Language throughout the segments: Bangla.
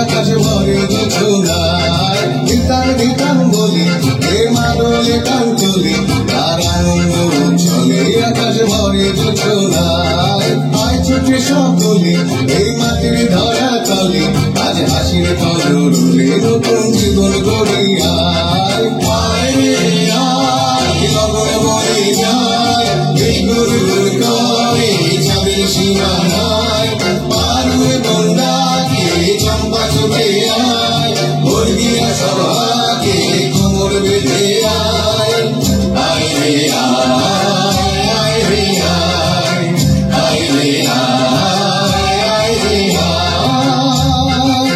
আকাশ ভরে জোছনায় গীতান গীতান বলি হে মাদলে টান তুলি তার আনন্দ চলে আকাশ ভরে জোছনায় আয় ছুটে সব তুলি এই মাটির ধরা তলে আজ হাসির কলরুলে নতুন জীবন গড়িয়ায় আয় রে আয় লগন বলে যায় এই গরুর করে যাবে সীমানায় পার হয়ে বন্দাকে চম্পা চোখে আয় মুরগিরা সবাকে কোমর বেঁধে আয় আয় রে আয় আয় রে আয় আয় রে আয় আয় রে আয়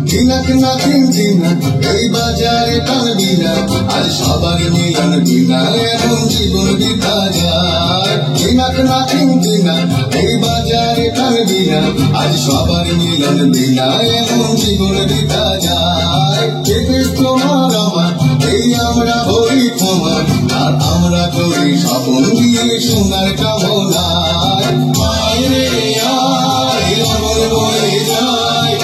দিনাক নাথিন দিনা এই বাজারে টানবি না আজ সবার মিলন বিনা এখন জীবন বৃথা যায় দিনাক নাথিন দিনা এই বাজারে টানবি না আজ সবার মিলন বিনা এখন জীবন বৃথা যায় কে তোমার আমার এই আমরা হই তোমার আর আমরা করি স্বপন দিয়ে সোনার কামনায় আয় রে আয় লগন বয়ে যায়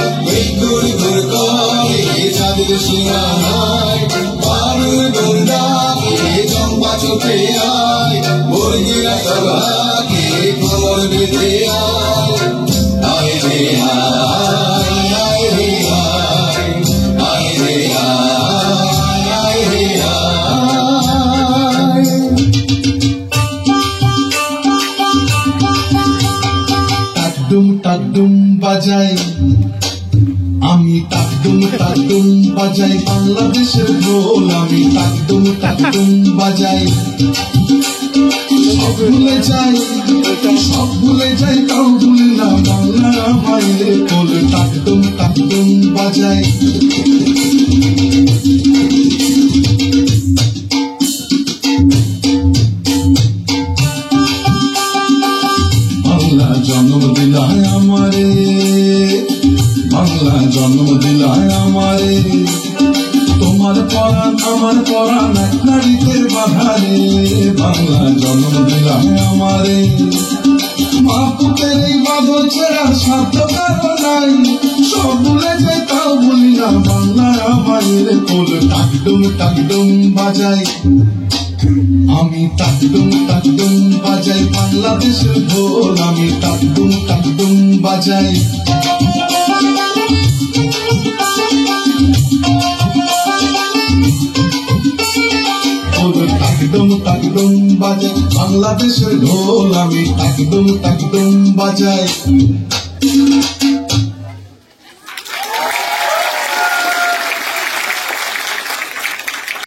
দূর দূর করে যাদের সীমানায় পারুর বন্দাকে চম্পা চোখে আয় মুরগিরা সবাকে কোমর বেঁধে আয় আয় রে আয় আয় রে আয় আয় রে আয় আয় রে আয় টাকডুম টাকডুম বাজাই আমি টাকডুম টাকডুম বাজাই বাংলাদেশের ঢোল আমি টাকডুম টাকডুম বাজাই সব ভুলে যাই তাও ভুলি না বাংলা মায়ের কোল টাকডুম টাকডুম বাজাই বাংলা জন্ম দিলায় আমারে বাংলা জন্ম দিলায় আমারে তোমার পরাণ আমার পরাণ এক নারীদের বাধারে বাংলা জন্ম দিলায় আমারে মা পুতের এই বাঁধন ছেড়া সাধ্য কারো নাই সব ভুলে যাই তাও ভুলি না বাংলা আমাদের কোল টাকডুম টাকডুম বাজাই আমি টাকডুম টাকডুম বাজাই বাংলাদেশের ঢোল আমি টাকডুম টাকডুম বাজাই টাকডুম টাকডুম বাজাই বাংলাদেশের ঢোল আমি টাকডুম টাকডুম বাজাই